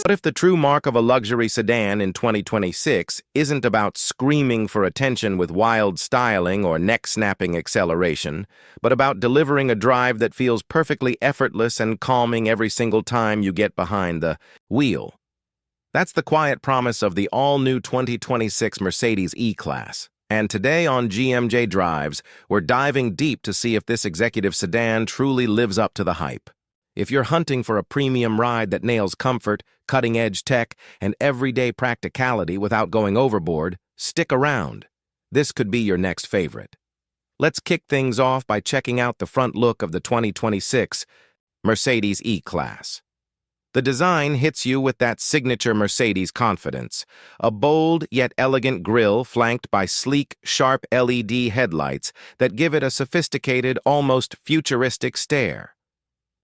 What if the true mark of a luxury sedan in 2026 isn't about screaming for attention with wild styling or neck-snapping acceleration, but about delivering a drive that feels perfectly effortless and calming every single time you get behind the wheel? That's the quiet promise of the all-new 2026 Mercedes E-Class. And today on GMJ Drives, we're diving deep to see if this executive sedan truly lives up to the hype. If you're hunting for a premium ride that nails comfort, cutting-edge tech, and everyday practicality without going overboard, stick around. This could be your next favorite. Let's kick things off by checking out the front look of the 2026 Mercedes E-Class. The design hits you with that signature Mercedes confidence, a bold yet elegant grille flanked by sleek, sharp LED headlights that give it a sophisticated, almost futuristic stare.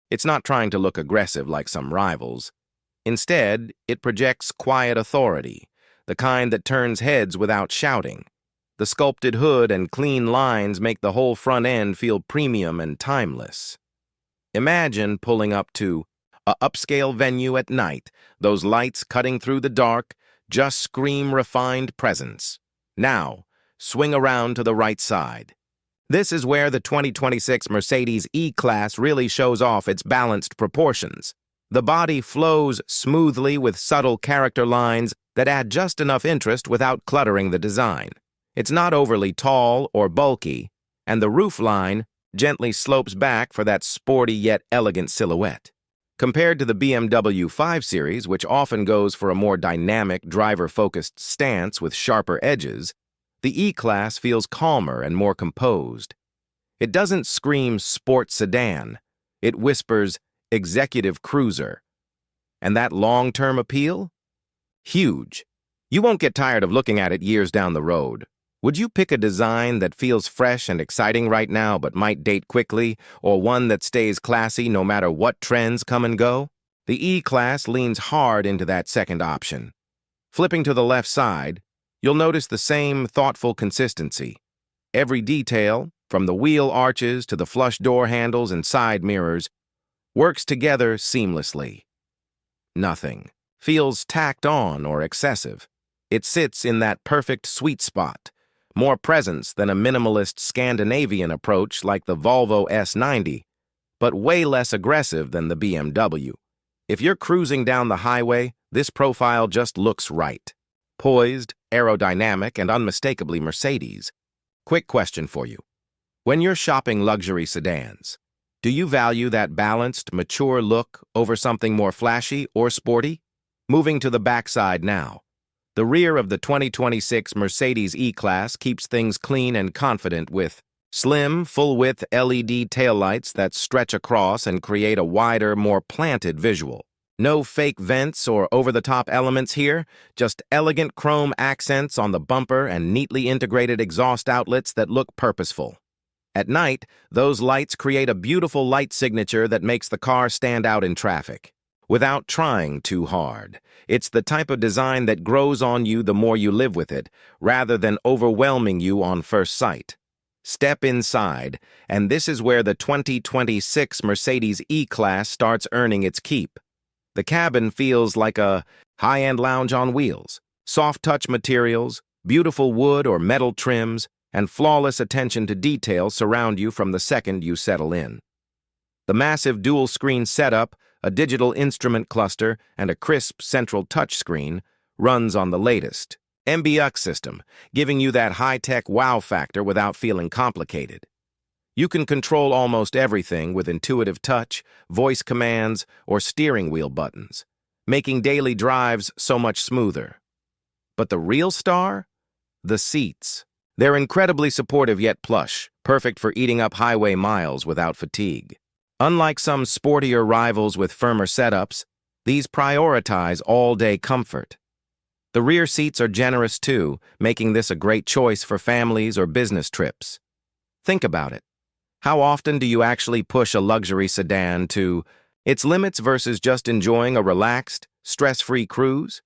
It's not trying to look aggressive like some rivals. Instead, it projects quiet authority, the kind that turns heads without shouting. The sculpted hood and clean lines make the whole front end feel premium and timeless. Imagine pulling up to an upscale venue at night, those lights cutting through the dark just scream refined presence. Now, swing around to the right side. This is where the 2026 Mercedes E-Class really shows off its balanced proportions. The body flows smoothly with subtle character lines that add just enough interest without cluttering the design. It's not overly tall or bulky, and the roofline gently slopes back for that sporty yet elegant silhouette. Compared to the BMW 5 Series, which often goes for a more dynamic, driver-focused stance with sharper edges, the E-Class feels calmer and more composed. It doesn't scream sport sedan. It whispers executive cruiser. And that long-term appeal? Huge. You won't get tired of looking at it years down the road. Would you pick a design that feels fresh and exciting right now but might date quickly, or one that stays classy no matter what trends come and go? The E-Class leans hard into that second option. Flipping to the left side, you'll notice the same thoughtful consistency. Every detail, from the wheel arches to the flush door handles and side mirrors, works together seamlessly. Nothing feels tacked on or excessive. It sits in that perfect sweet spot. More presence than a minimalist Scandinavian approach like the Volvo S90, but way less aggressive than the BMW. If you're cruising down the highway, this profile just looks right. Poised, aerodynamic, and unmistakably Mercedes. Quick question for you. When you're shopping luxury sedans, do you value that balanced, mature look over something more flashy or sporty? Moving to the backside now. The rear of the 2026 Mercedes E-Class keeps things clean and confident with slim, full-width LED taillights that stretch across and create a wider, more planted visual. No fake vents or over-the-top elements here, just elegant chrome accents on the bumper and neatly integrated exhaust outlets that look purposeful. At night, those lights create a beautiful light signature that makes the car stand out in traffic. Without trying too hard. It's the type of design that grows on you the more you live with it, rather than overwhelming you on first sight. Step inside, and this is where the 2026 Mercedes E-Class starts earning its keep. The cabin feels like a high-end lounge on wheels. Soft-touch materials, beautiful wood or metal trims, and flawless attention to detail surround you from the second you settle in. The massive dual-screen setup, a digital instrument cluster, and a crisp central touchscreen runs on the latest ambient system, giving you that high-tech wow factor without feeling complicated. You can control almost everything with intuitive touch, voice commands, or steering wheel buttons, making daily drives so much smoother. But the real star? The seats. They're incredibly supportive yet plush, perfect for eating up highway miles without fatigue. Unlike some sportier rivals with firmer setups, these prioritize all-day comfort. The rear seats are generous too, making this a great choice for families or business trips. Think about it. How often do you actually push a luxury sedan to its limits versus just enjoying a relaxed, stress-free cruise?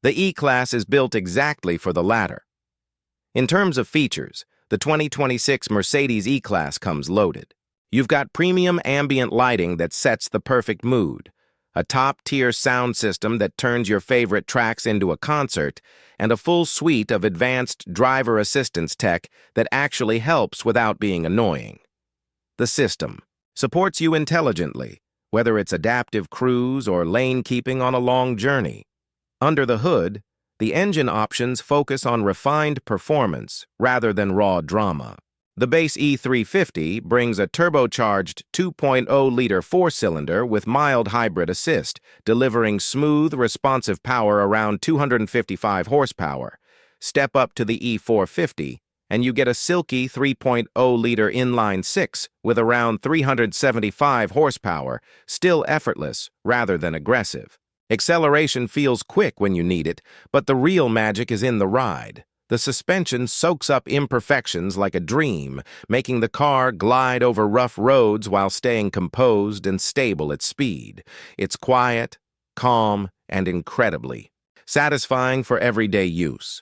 The E-Class is built exactly for the latter. In terms of features, the 2026 Mercedes E-Class comes loaded. You've got premium ambient lighting that sets the perfect mood, a top-tier sound system that turns your favorite tracks into a concert, and a full suite of advanced driver assistance tech that actually helps without being annoying. The system supports you intelligently, whether it's adaptive cruise or lane keeping on a long journey. Under the hood, the engine options focus on refined performance rather than raw drama. The base E350 brings a turbocharged 2.0-liter four-cylinder with mild hybrid assist, delivering smooth, responsive power around 255 horsepower. Step up to the E450, and you get a silky 3.0-liter inline-six with around 375 horsepower, still effortless rather than aggressive. Acceleration feels quick when you need it, but the real magic is in the ride. The suspension soaks up imperfections like a dream, making the car glide over rough roads while staying composed and stable at speed. It's quiet, calm, and incredibly satisfying for everyday use.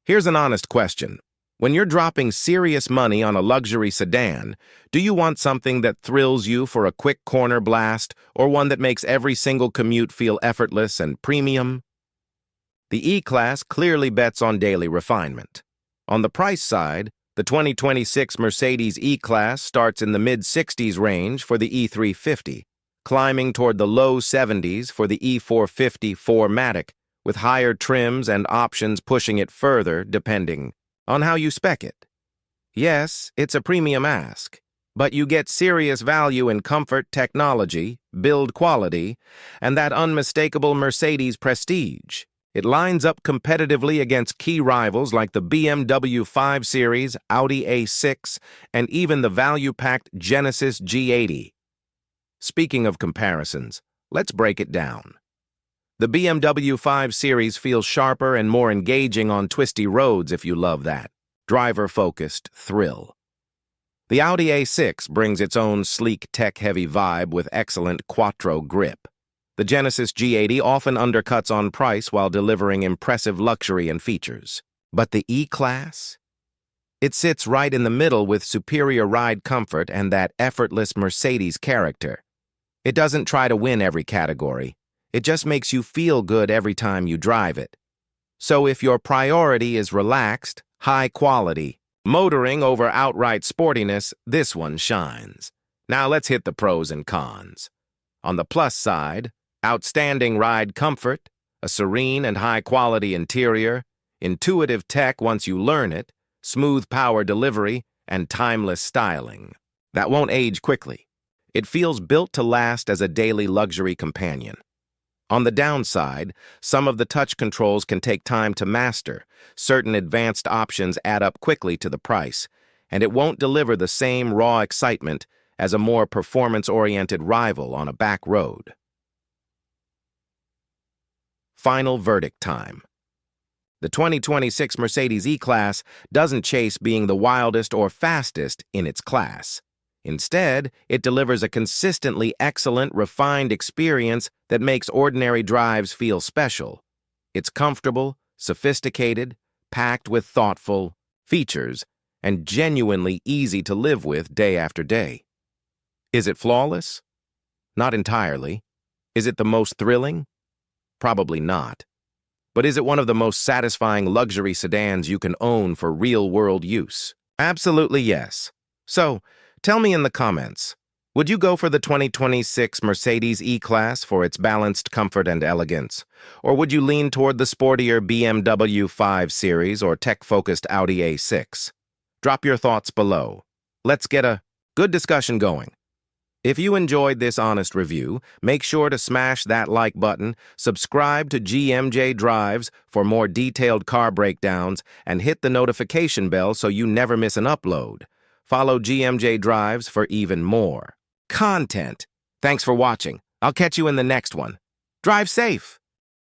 Here's an honest question. When you're dropping serious money on a luxury sedan, do you want something that thrills you for a quick corner blast or one that makes every single commute feel effortless and premium? The E-Class clearly bets on daily refinement. On the price side, the 2026 Mercedes E-Class starts in the mid-60s range for the E350, climbing toward the low 70s for the E450 4MATIC, with higher trims and options pushing it further depending on how you spec it. Yes, it's a premium ask, but you get serious value in comfort, technology, build quality, and that unmistakable Mercedes prestige. It lines up competitively against key rivals like the BMW 5 Series, Audi A6, and even the value-packed Genesis G80. Speaking of comparisons, let's break it down. The BMW 5 Series feels sharper and more engaging on twisty roads if you love that driver-focused thrill. The Audi A6 brings its own sleek, tech-heavy vibe with excellent quattro grip. The Genesis G80 often undercuts on price while delivering impressive luxury and features. But the E-Class? It sits right in the middle with superior ride comfort and that effortless Mercedes character. It doesn't try to win every category. It just makes you feel good every time you drive it. So if your priority is relaxed, high quality, motoring over outright sportiness, this one shines. Now let's hit the pros and cons. On the plus side, outstanding ride comfort, a serene and high-quality interior, intuitive tech once you learn it, smooth power delivery, and timeless styling. That won't age quickly. It feels built to last as a daily luxury companion. On the downside, some of the touch controls can take time to master. Certain advanced options add up quickly to the price, and it won't deliver the same raw excitement as a more performance-oriented rival on a back road. Final verdict time. The 2026 Mercedes E-Class doesn't chase being the wildest or fastest in its class. Instead, it delivers a consistently excellent, refined experience that makes ordinary drives feel special. It's comfortable, sophisticated, packed with thoughtful features, and genuinely easy to live with day after day. Is it flawless? Not entirely. Is it the most thrilling? Probably not. But is it one of the most satisfying luxury sedans you can own for real-world use? Absolutely yes. So, tell me in the comments, would you go for the 2026 Mercedes E-Class for its balanced comfort and elegance? Or would you lean toward the sportier BMW 5 Series or tech-focused Audi A6? Drop your thoughts below. Let's get a good discussion going. If you enjoyed this honest review, make sure to smash that like button, subscribe to GMJ Drives for more detailed car breakdowns, and hit the notification bell so you never miss an upload. Follow GMJ Drives for even more content. Thanks for watching. I'll catch you in the next one. Drive safe.